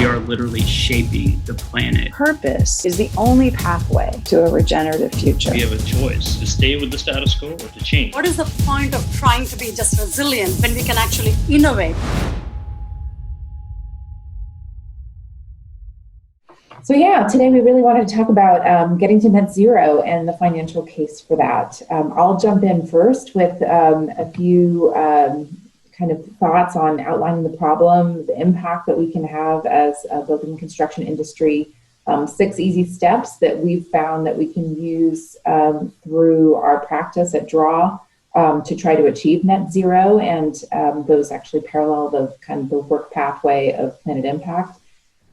are literally shaping the planet. Purpose is the only pathway to a regenerative future. We have a choice to stay with the status quo or to change. What is the point of trying to be just resilient when we can actually innovate? So today we really wanted to talk about getting to net zero and the financial case for that. I'll jump in first with a few kind of thoughts on outlining the problem, the impact that we can have as a building and construction industry, 6 easy steps that we've found that we can use through our practice at Draw to try to achieve net zero, and those actually parallel the kind of the work pathway of PlanIT Impact.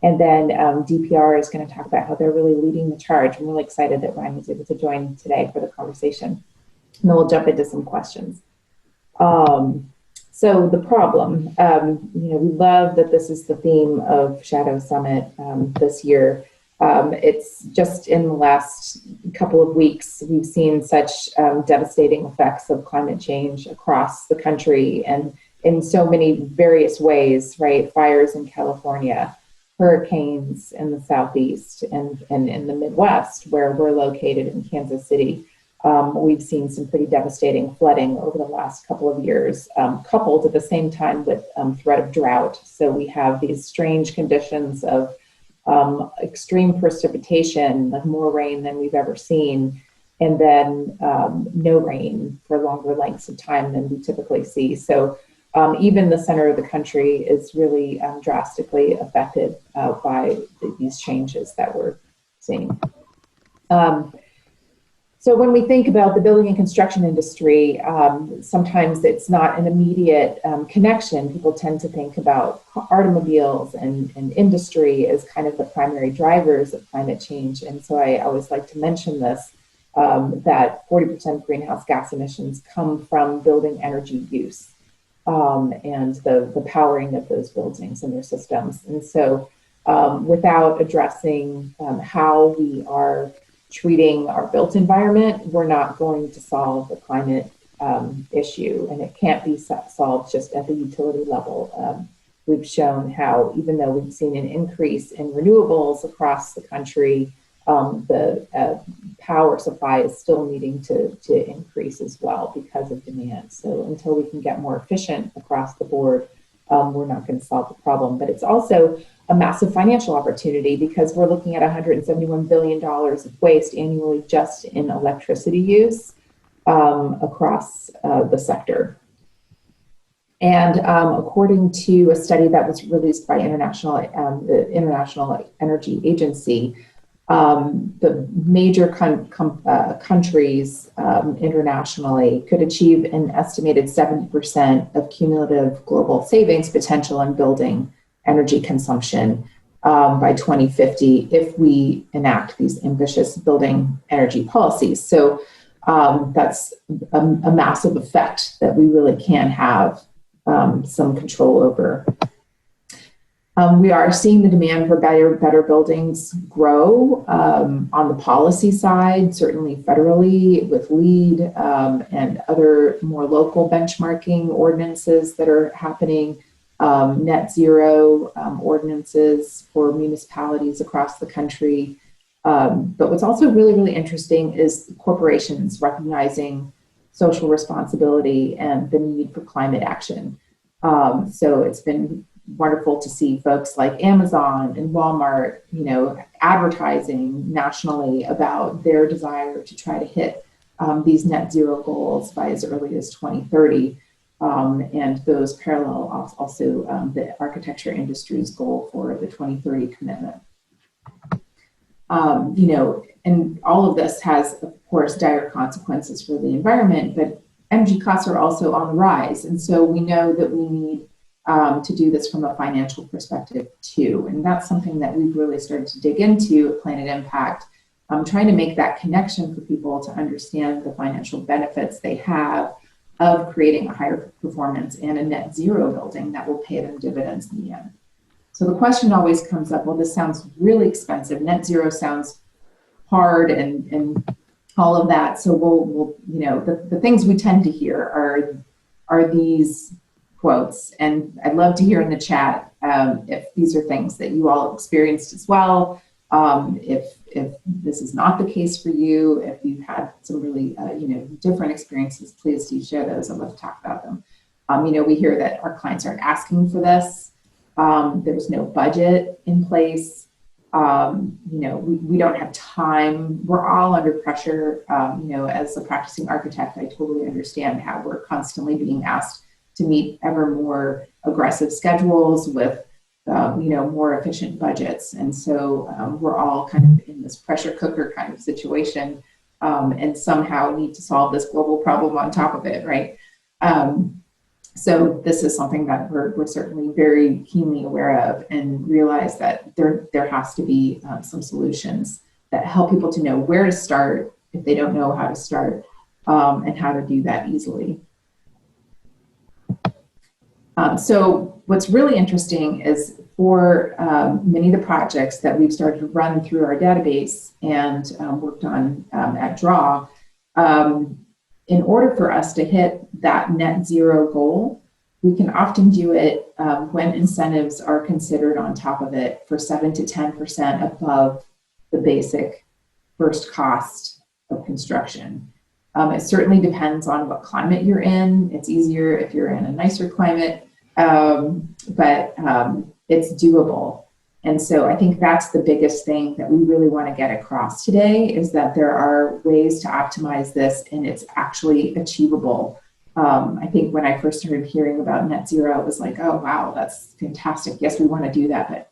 And then DPR is going to talk about how they're really leading the charge. I'm really excited that Ryan was able to join today for the conversation. And then we'll jump into some questions. So the problem, we love that this is the theme of Shadow Summit this year. It's just in the last couple of weeks, we've seen such devastating effects of climate change across the country and in so many various ways, right? Fires in California, hurricanes in the Southeast and in the Midwest, where we're located in Kansas City. We've seen some pretty devastating flooding over the last couple of years, coupled at the same time with threat of drought. So we have these strange conditions of extreme precipitation, like more rain than we've ever seen, and then no rain for longer lengths of time than we typically see. So even the center of the country is really drastically affected by these changes that we're seeing. So when we think about the building and construction industry, sometimes it's not an immediate connection. People tend to think about automobiles and industry as kind of the primary drivers of climate change. And so I always like to mention this, that 40% of greenhouse gas emissions come from building energy use and the powering of those buildings and their systems. And so without addressing how we are treating our built environment, we're not going to solve the climate issue, and it can't be solved just at the utility level. We've shown how, even though we've seen an increase in renewables across the country, the power supply is still needing to increase as well because of demand. So until we can get more efficient across the board, we're not going to solve the problem. But it's also a massive financial opportunity because we're looking at $171 billion of waste annually just in electricity use across the sector. And according to a study that was released by the International Energy Agency, the major countries internationally could achieve an estimated 70% of cumulative global savings potential in building energy consumption by 2050 if we enact these ambitious building energy policies. So that's a massive effect that we really can have some control over. We are seeing the demand for better buildings grow on the policy side, certainly federally with LEED and other more local benchmarking ordinances that are happening, net zero ordinances for municipalities across the country. But what's also really, really interesting is corporations recognizing social responsibility and the need for climate action. So it's been wonderful to see folks like Amazon and Walmart, advertising nationally about their desire to try to hit these net zero goals by as early as 2030. And those parallel also the architecture industry's goal for the 2030 commitment. And all of this has, of course, dire consequences for the environment, but energy costs are also on the rise. And so we know that we need to do this from a financial perspective too. And that's something that we've really started to dig into at PlanIT Impact, trying to make that connection for people to understand the financial benefits they have of creating a higher performance and a net zero building that will pay them dividends in the end. So the question always comes up, well, this sounds really expensive. Net zero sounds hard and all of that. So we'll the things we tend to hear are these quotes, and I'd love to hear in the chat if these are things that you all experienced as well. If this is not the case for you, if you've had some really different experiences, please do share those. I'd love to talk about them. We hear that our clients aren't asking for this. There's no budget in place. We don't have time. We're all under pressure. As a practicing architect, I totally understand how we're constantly being asked to meet ever more aggressive schedules with more efficient budgets. And so we're all kind of in this pressure cooker kind of situation, and somehow need to solve this global problem on top of it, right? So this is something that we're certainly very keenly aware of, and realize that there has to be some solutions that help people to know where to start if they don't know how to start, and how to do that easily. So what's really interesting is for many of the projects that we've started to run through our database and worked on at Draw, in order for us to hit that net zero goal, we can often do it when incentives are considered on top of it for 7 to 10% above the basic first cost of construction. It certainly depends on what climate you're in. It's easier if you're in a nicer climate, but it's doable. And so I think that's the biggest thing that we really want to get across today, is that there are ways to optimize this, and it's actually achievable. I think when I first started hearing about net zero, it was like, oh, wow, that's fantastic. Yes, we want to do that, but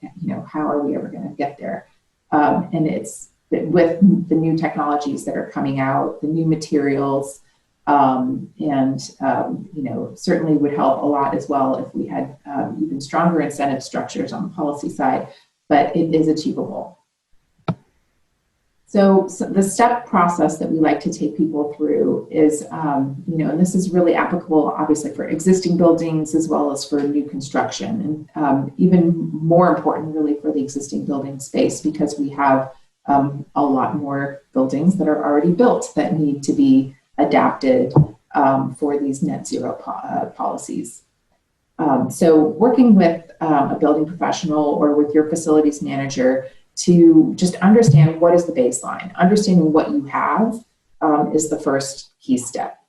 how are we ever going to get there? And it's with the new technologies that are coming out, the new materials, and certainly would help a lot as well if we had even stronger incentive structures on the policy side, but it is achievable. So the step process that we like to take people through is, and this is really applicable obviously for existing buildings as well as for new construction, and even more important really for the existing building space, because we have a lot more buildings that are already built that need to be adapted for these net zero policies. So working with a building professional or with your facilities manager to just understand what is the baseline. Understanding what you have is the first key step.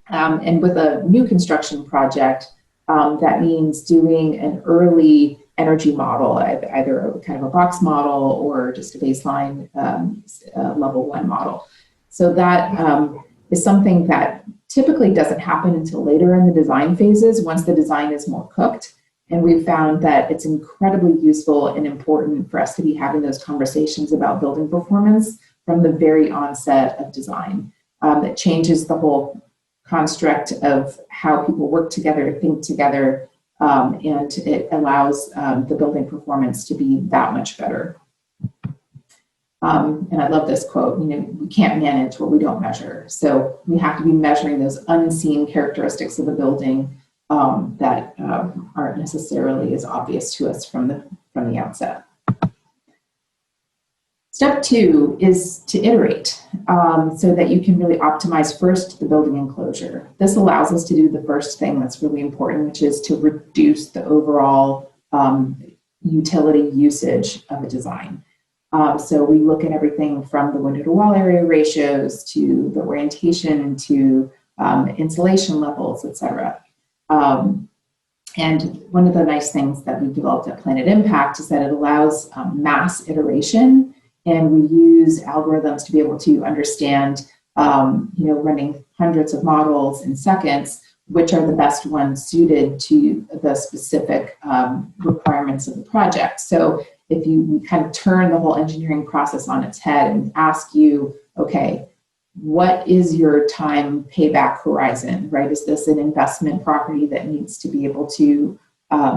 And with a new construction project, that means doing an early energy model, either kind of a box model or just a baseline level 1 model. So that is something that typically doesn't happen until later in the design phases, once the design is more cooked. And we've found that it's incredibly useful and important for us to be having those conversations about building performance from the very onset of design. It changes the whole construct of how people work together, think together, and it allows the building performance to be that much better. And I love this quote, we can't manage what we don't measure. So we have to be measuring those unseen characteristics of a building that aren't necessarily as obvious to us from the outset. Step 2 is to iterate so that you can really optimize first the building enclosure. This allows us to do the first thing that's really important, which is to reduce the overall utility usage of a design. So we look at everything from the window to wall area ratios to the orientation to insulation levels, et cetera. And one of the nice things that we've developed at PlanIT Impact is that it allows mass iteration, and we use algorithms to be able to understand, running hundreds of models in seconds, which are the best ones suited to the specific requirements of the project. So if you kind of turn the whole engineering process on its head and ask you, okay, what is your time payback horizon, right? Is this an investment property that needs to be able to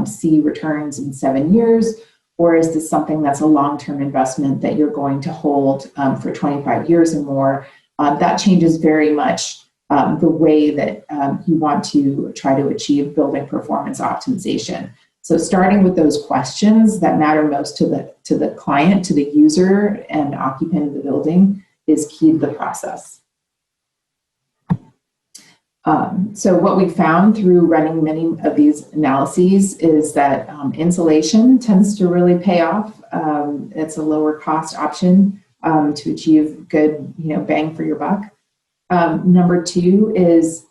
see returns in 7 years? Or is this something that's a long-term investment that you're going to hold for 25 years or more? That changes very much the way that you want to try to achieve building performance optimization. So starting with those questions that matter most to the client, to the user and occupant of the building is key to the process. So what we found through running many of these analyses is that insulation tends to really pay off. It's a lower cost option to achieve good, bang for your buck. Number two is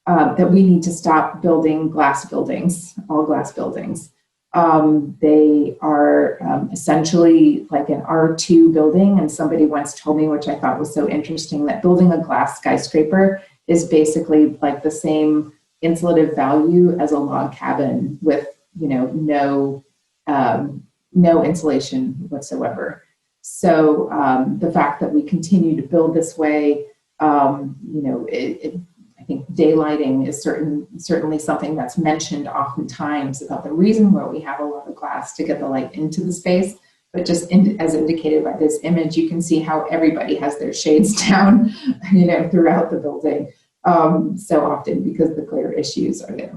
that we need to stop building glass buildings, all glass buildings. They are essentially like an R2 building, and somebody once told me, which I thought was so interesting, that building a glass skyscraper is basically like the same insulative value as a log cabin with, no insulation whatsoever. So the fact that we continue to build this way, I think daylighting is certainly something that's mentioned oftentimes about the reason why we have a lot of glass to get the light into the space. But just as indicated by this image, you can see how everybody has their shades down, throughout the building so often because the glare issues are there.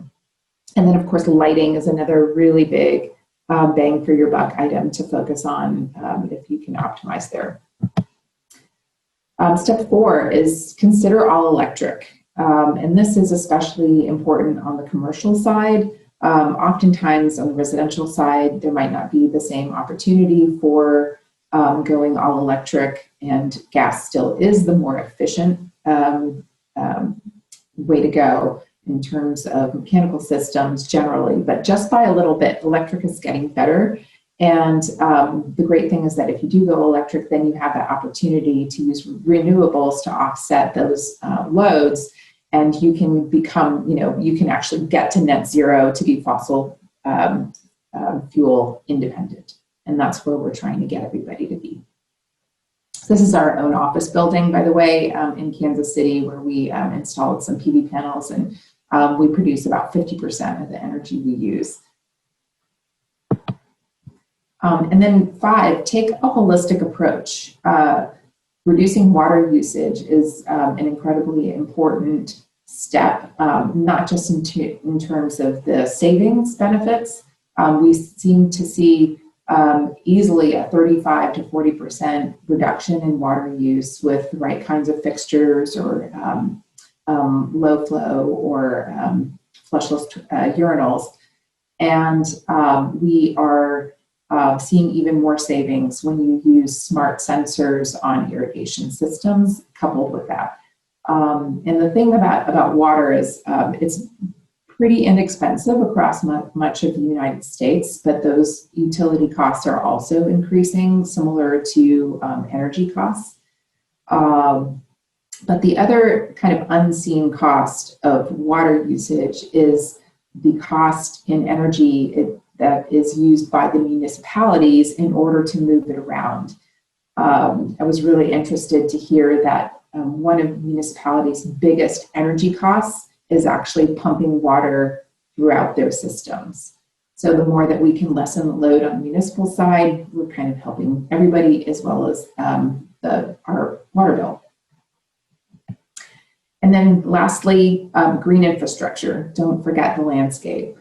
And then, of course, lighting is another really big bang for your buck item to focus on if you can optimize there. Step 4 is consider all electric. And this is especially important on the commercial side. Oftentimes on the residential side, there might not be the same opportunity for going all electric, and gas still is the more efficient way to go in terms of mechanical systems generally, but just by a little bit, electric is getting better. And the great thing is that if you do go electric, then you have that opportunity to use renewables to offset those loads. And you can become, you can actually get to net zero to be fossil fuel independent. And that's where we're trying to get everybody to be. So this is our own office building, by the way, in Kansas City, where we installed some PV panels, and we produce about 50% of the energy we use. And then 5, take a holistic approach. Reducing water usage is an incredibly important step, not just in terms of the savings benefits. We seem to see easily a 35 to 40% reduction in water use with the right kinds of fixtures or low flow or flushless urinals. And we are seeing even more savings when you use smart sensors on irrigation systems coupled with that. And the thing about water is it's pretty inexpensive across much of the United States, but those utility costs are also increasing, similar to energy costs. But the other kind of unseen cost of water usage is the cost in energy that is used by the municipalities in order to move it around. I was really interested to hear that one of municipalities' biggest energy costs is actually pumping water throughout their systems. So the more that we can lessen the load on the municipal side, we're kind of helping everybody as well as our water bill. And then lastly, green infrastructure. Don't forget the landscape.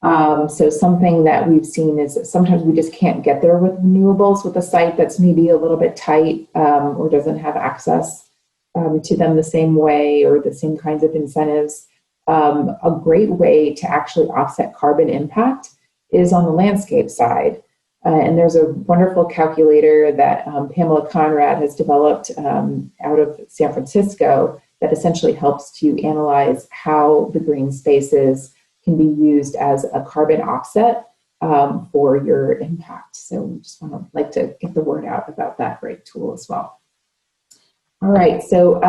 So something that we've seen is that sometimes we just can't get there with renewables with a site that's maybe a little bit tight or doesn't have access to them the same way or the same kinds of incentives. A great way to actually offset carbon impact is on the landscape side. And there's a wonderful calculator that Pamela Conrad has developed out of San Francisco that essentially helps to analyze how the green spaces can be used as a carbon offset for your impact. So we just like to get the word out about that great tool as well. All right, so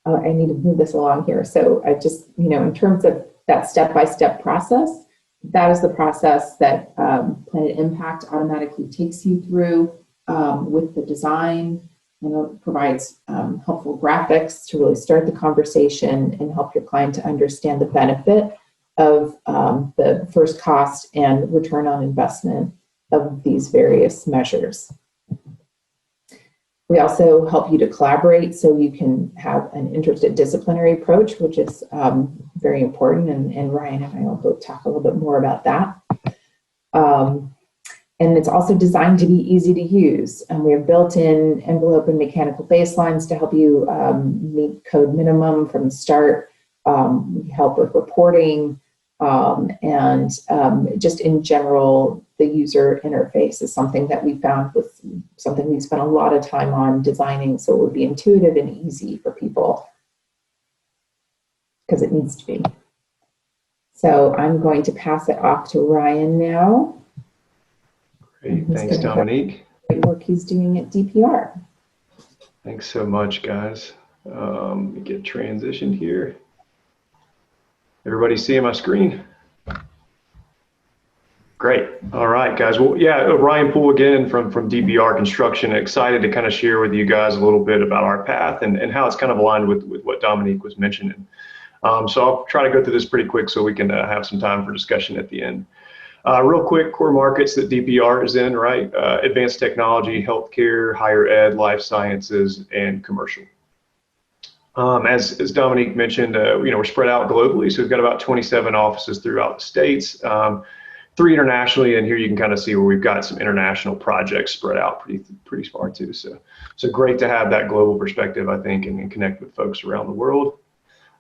I need to move this along here. So I just, in terms of that step-by-step process, that is the process that PlanIT Impact automatically takes you through with the design, and it provides helpful graphics to really start the conversation and help your client to understand the benefit of the first cost and return on investment of these various measures. We also help you to collaborate so you can have an interdisciplinary approach, which is very important, and Ryan and I will both talk a little bit more about that. And it's also designed to be easy to use. And we have built-in envelope and mechanical baselines to help you meet code minimum from the start. We help with reporting, and just in general, the user interface is something that we found was something we spent a lot of time on designing, so it would be intuitive and easy for people, because it needs to be. So I'm going to pass it off to Ryan now. Great, thanks, Dominique. Great work he's doing at DPR. Thanks so much, guys. Let me get transitioned here. Everybody seeing my screen? Great. All right, guys. Well, yeah, Orion Pool again from DPR Construction. Excited to kind of share with you guys a little bit about our path and how it's kind of aligned with what Dominique was mentioning. So I'll try to go through this pretty quick so we can have some time for discussion at the end. Real quick, core markets that DPR is in, right? Advanced technology, healthcare, higher ed, life sciences, and commercial. As Dominique mentioned, we're spread out globally, so we've got about 27 offices throughout the states, 3 internationally, and here you can kind of see where we've got some international projects spread out pretty far too. So great to have that global perspective, I think, and connect with folks around the world.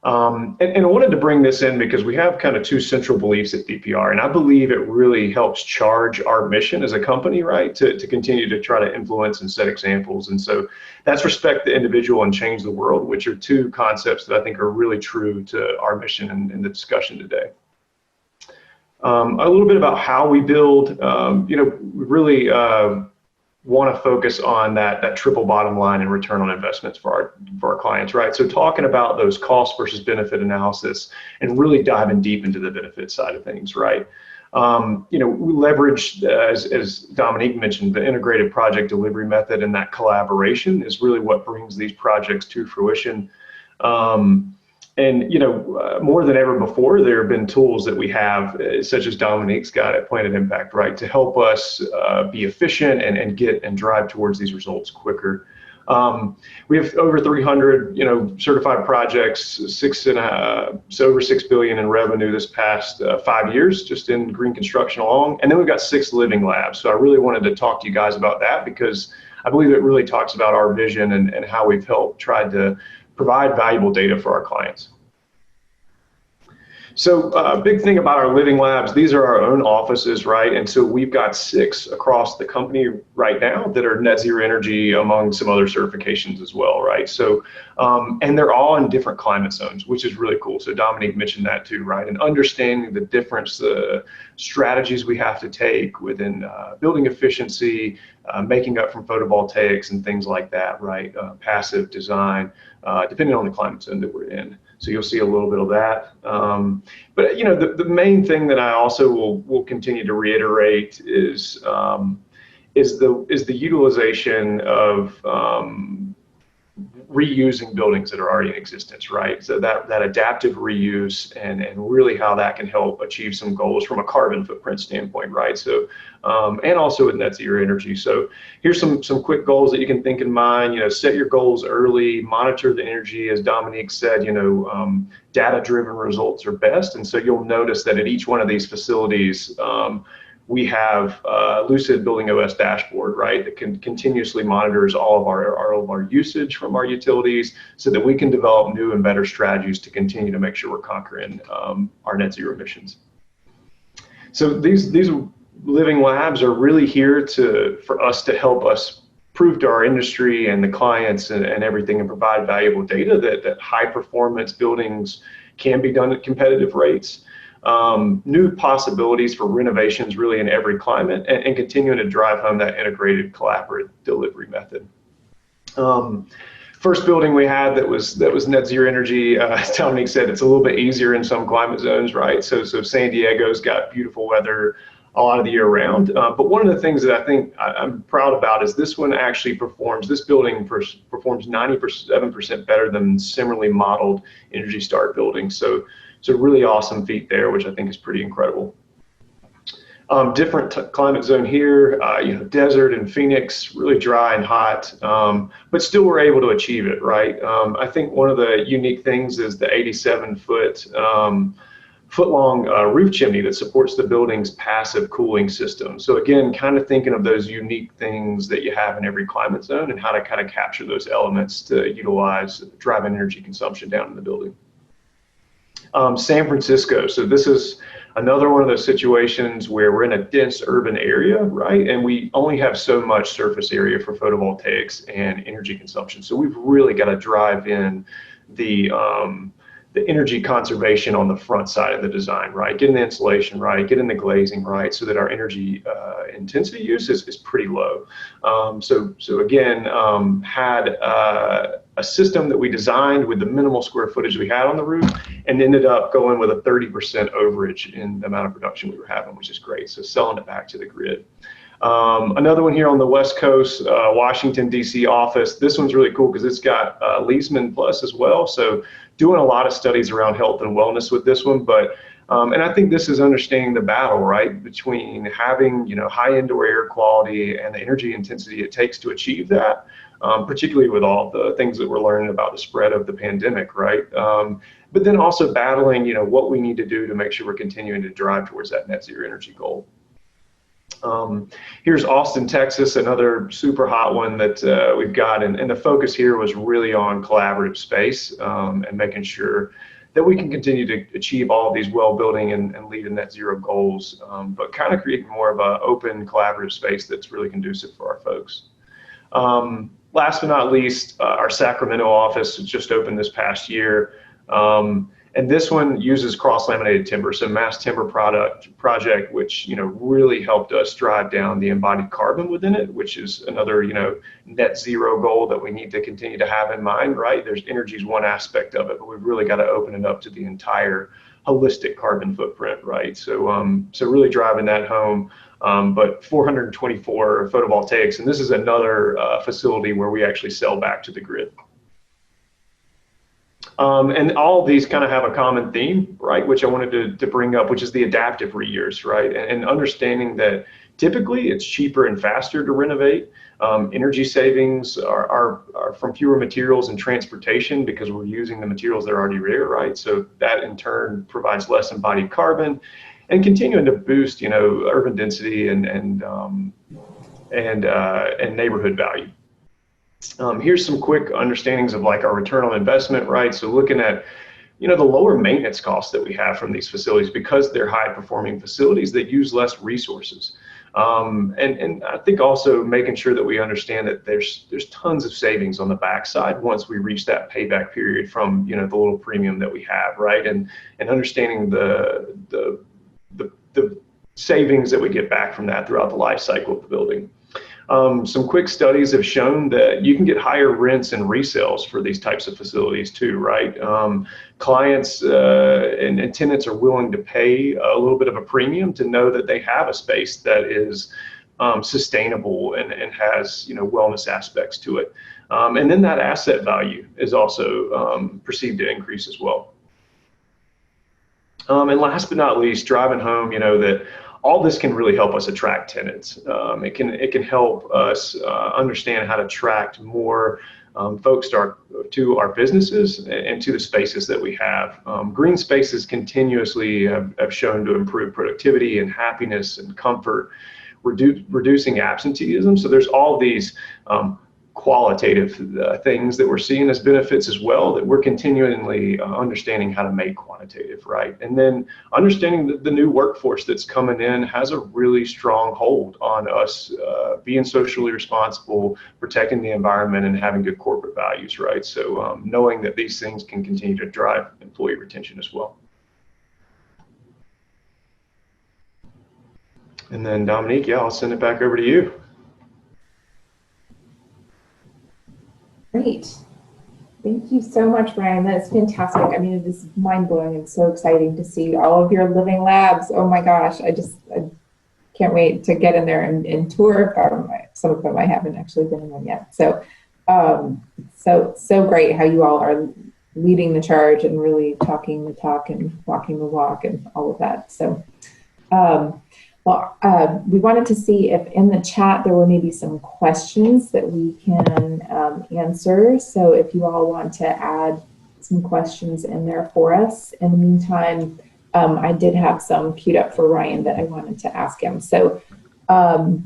And I wanted to bring this in because we have kind of 2 central beliefs at DPR, and I believe it really helps charge our mission as a company, right, to continue to try to influence and set examples. And so that's respect the individual and change the world, which are 2 concepts that I think are really true to our mission in the discussion today. A little bit about how we build, we really want to focus on that triple bottom line and return on investments for our clients, right? So talking about those cost versus benefit analysis and really diving deep into the benefit side of things, right? We leverage, as Dominique mentioned, the integrated project delivery method, and that collaboration is really what brings these projects to fruition. More than ever before, there have been tools that we have, such as Dominique's got at PlanIT Impact, right, to help us be efficient and get and drive towards these results quicker. We have over 300, certified projects, over $6 billion in revenue this past 5 years, just in green construction alone. And then we've got 6 living labs. So I really wanted to talk to you guys about that because I believe it really talks about our vision and how we've tried to provide valuable data for our clients. So a big thing about our living labs, these are our own offices, right? And so we've got 6 across the company right now that are net zero energy, among some other certifications as well, right? So, and they're all in different climate zones, which is really cool. So Dominique mentioned that too, right? And understanding the difference, the strategies we have to take within building efficiency, making up from photovoltaics and things like that, right? Passive design, depending on the climate zone that we're in. So you'll see a little bit of that. But the main thing that I also will continue to reiterate is the utilization of reusing buildings that are already in existence, right? So that adaptive reuse and really how that can help achieve some goals from a carbon footprint standpoint, right? So and also with net zero energy. So here's some quick goals that you can think in mind. Set your goals early, monitor the energy, as Dominique said. Data-driven results are best, and so you'll notice that at each one of these facilities, we have Lucid Building OS dashboard, right, that continuously monitors all of our usage from our utilities so that we can develop new and better strategies to continue to make sure we're conquering our net zero emissions. So these living labs are really here for us to help us prove to our industry and the clients and everything, and provide valuable data that high performance buildings can be done at competitive rates. New possibilities for renovations really in every climate, and continuing to drive home that integrated collaborative delivery method. First building we had that was net zero energy, as Dominique said, it's a little bit easier in some climate zones, right? So San Diego's got beautiful weather a lot of the year round. But one of the things that I think I'm proud about is this one actually this building performs 97% better than similarly modeled Energy Star buildings. So it's a really awesome feat there, which I think is pretty incredible. Different climate zone here, desert and Phoenix, really dry and hot, but still we're able to achieve it, right? I think one of the unique things is the 87-foot-long roof chimney that supports the building's passive cooling system. So again, kind of thinking of those unique things that you have in every climate zone and how to kind of capture those elements to utilize driving energy consumption down in the building. San Francisco. So this is another one of those situations where we're in a dense urban area, right? And we only have so much surface area for photovoltaics and energy consumption. So we've really got to drive in the energy conservation on the front side of the design, right? Getting the insulation right, getting the glazing right, so that our energy intensity use is pretty low. So again, had a system that we designed with the minimal square footage we had on the roof, and ended up going with a 30% overage in the amount of production we were having, which is great. So selling it back to the grid. Another one here on the West Coast, Washington, D.C. office. This one's really cool because it's got Leaseman Plus as well. So doing a lot of studies around health and wellness with this one. But and I think this is understanding the battle, right, between having, high indoor air quality and the energy intensity it takes to achieve that, particularly with all the things that we're learning about the spread of the pandemic, right? But then also battling, what we need to do to make sure we're continuing to drive towards that net zero energy goal. Here's Austin, Texas, another super hot one that we've got, and the focus here was really on collaborative space and making sure that we can continue to achieve all of these well building and lead to net zero goals, but kind of creating more of an open collaborative space that's really conducive for our folks. Last but not least, our Sacramento office just opened this past year. And this one uses cross-laminated timber, so mass timber project, which really helped us drive down the embodied carbon within it, which is another net zero goal that we need to continue to have in mind, right? There's energy is one aspect of it, but we've really got to open it up to the entire holistic carbon footprint, right? So so really driving that home. But 424 photovoltaics, and this is another facility where we actually sell back to the grid. And all of these kind of have a common theme, right, which I wanted to bring up, which is the adaptive reuse, right, and understanding that typically it's cheaper and faster to renovate. Energy savings are from fewer materials and transportation because we're using the materials that are already there, right? So that in turn provides less embodied carbon, and continuing to boost, urban density and neighborhood value. Here's some quick understandings of like our return on investment, right? So looking at, the lower maintenance costs that we have from these facilities because they're high performing facilities that use less resources. And I think also making sure that we understand that there's tons of savings on the backside once we reach that payback period from, the little premium that we have, right? And understanding the savings that we get back from that throughout the life cycle of the building. Some quick studies have shown that you can get higher rents and resales for these types of facilities too, right? Clients and tenants are willing to pay a little bit of a premium to know that they have a space that is sustainable and has wellness aspects to it. And then that asset value is also perceived to increase as well. And last but not least, driving home, that all this can really help us attract tenants. It can help us understand how to attract more folks to our businesses and to the spaces that we have. Green spaces continuously have shown to improve productivity and happiness and comfort, reducing absenteeism. So there's all these qualitative things that we're seeing as benefits as well that we're continually understanding how to make quantitative, right? And then understanding that the new workforce that's coming in has a really strong hold on us being socially responsible, protecting the environment, and having good corporate values, right? So knowing that these things can continue to drive employee retention as well. And then Dominique, I'll send it back over to you. Great. Thank you so much, Ryan. That's fantastic. I mean, it is mind-blowing and so exciting to see all of your living labs. Oh my gosh, I can't wait to get in there and tour. Some of them I haven't actually been in one yet. So, so great how you all are leading the charge and really talking the talk and walking the walk and all of that. So, we wanted to see if in the chat there were maybe some questions that we can answer. So if you all want to add some questions in there for us. In the meantime, I did have some queued up for Ryan that I wanted to ask him. So how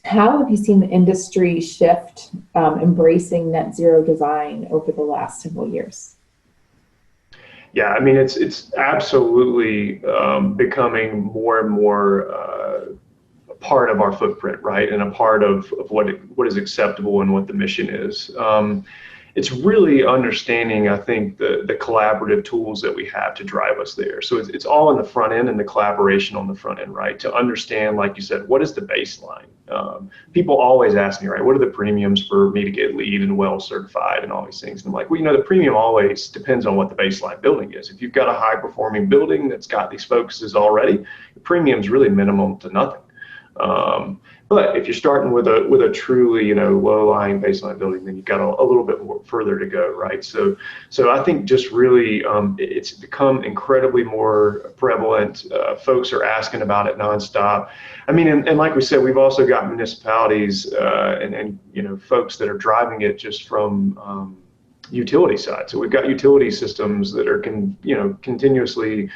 have you seen the industry shift embracing net zero design over the last several years? Yeah, I mean, it's absolutely becoming more and more a part of our footprint, right? And a part of what is acceptable and what the mission is. It's really understanding, I think, the collaborative tools that we have to drive us there. So it's all in the front end and the collaboration on the front end, right? To understand, like you said, what is the baseline? People always ask me, right, what are the premiums for me to get LEED and well certified and all these things? And I'm like, well, the premium always depends on what the baseline building is. If you've got a high performing building that's got these focuses already, the premium is really minimum to nothing. But if you're starting with a truly, low-lying baseline building, then you've got a little bit more further to go, right? So I think just really, it's become incredibly more prevalent. Folks are asking about it nonstop. I mean, and like we said, we've also got municipalities and folks that are driving it just from utility side. So we've got utility systems that are continuously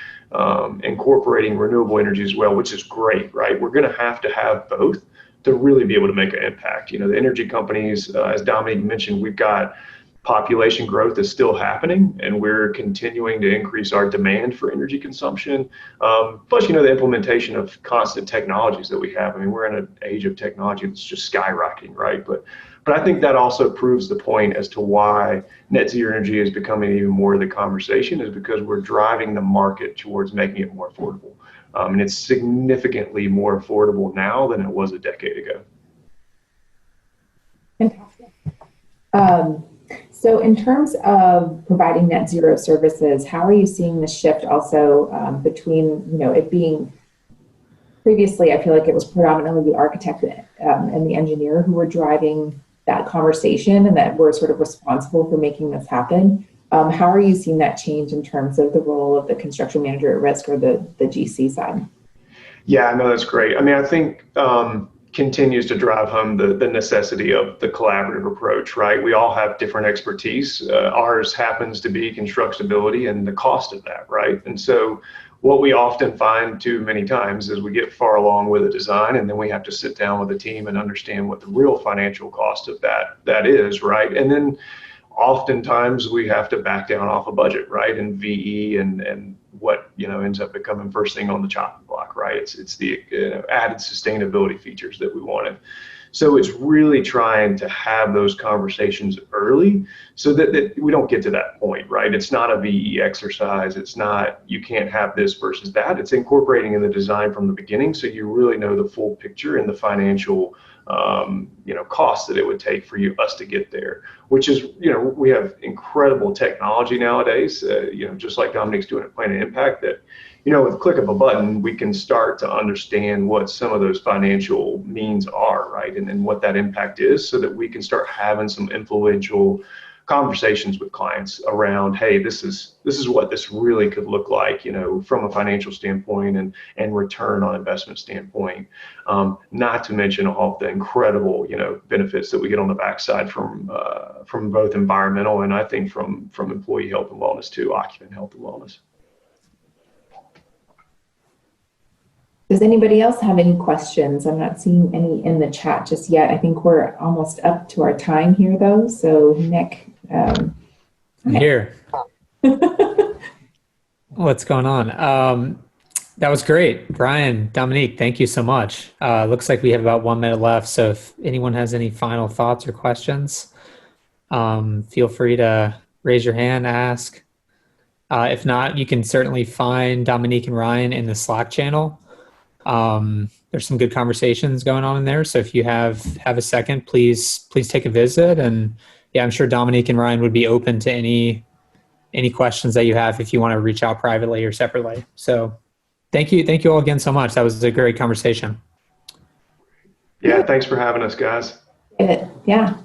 incorporating renewable energy as well, which is great, right? We're going to have both to really be able to make an impact. The energy companies, as Dominique mentioned, we've got population growth is still happening, and we're continuing to increase our demand for energy consumption. Plus, the implementation of constant technologies that we have. I mean, we're in an age of technology that's just skyrocketing, right? But I think that also proves the point as to why net zero energy is becoming even more of the conversation, is because we're driving the market towards making it more affordable. And it's significantly more affordable now than it was a decade ago. Fantastic. So in terms of providing net zero services, how are you seeing the shift also between, it being previously, I feel like it was predominantly the architect and the engineer who were driving that conversation and that were sort of responsible for making this happen. How are you seeing that change in terms of the role of the construction manager at risk or the GC side? Yeah, no, that's great. I mean, I think continues to drive home the necessity of the collaborative approach, right? We all have different expertise. Ours happens to be constructability and the cost of that, right? And so what we often find too many times is we get far along with a design, and then we have to sit down with a team and understand what the real financial cost of that is, right? And then oftentimes we have to back down off a budget, right? And VE and what ends up becoming first thing on the chopping block, right? It's the added sustainability features that we wanted. So it's really trying to have those conversations early so that we don't get to that point, right? It's not a VE exercise. It's not, you can't have this versus that. It's incorporating in the design from the beginning so you really know the full picture and the financial costs that it would take for us to get there, which is, we have incredible technology nowadays, just like Dominique's doing at PlanIT Impact, that, with the click of a button, we can start to understand what some of those financial means are, right? And then what that impact is so that we can start having some influential conversations with clients around, hey, this is what this really could look like, from a financial standpoint and return on investment standpoint. Not to mention all the incredible, benefits that we get on the backside from both environmental and I think from employee health and wellness too, occupant health and wellness. Does anybody else have any questions? I'm not seeing any in the chat just yet. I think we're almost up to our time here, though. So, Nick. I'm here. What's going on? That was great. Brian, Dominique, thank you so much. Looks like we have about 1 minute left. So if anyone has any final thoughts or questions, feel free to raise your hand, ask. If not, you can certainly find Dominique and Ryan in the Slack channel. There's some good conversations going on in there. So if you have a second, please take a visit. And yeah, I'm sure Dominique and Ryan would be open to any questions that you have if you want to reach out privately or separately. So thank you all again so much. That was a great conversation. Yeah, thanks for having us, guys. Yeah.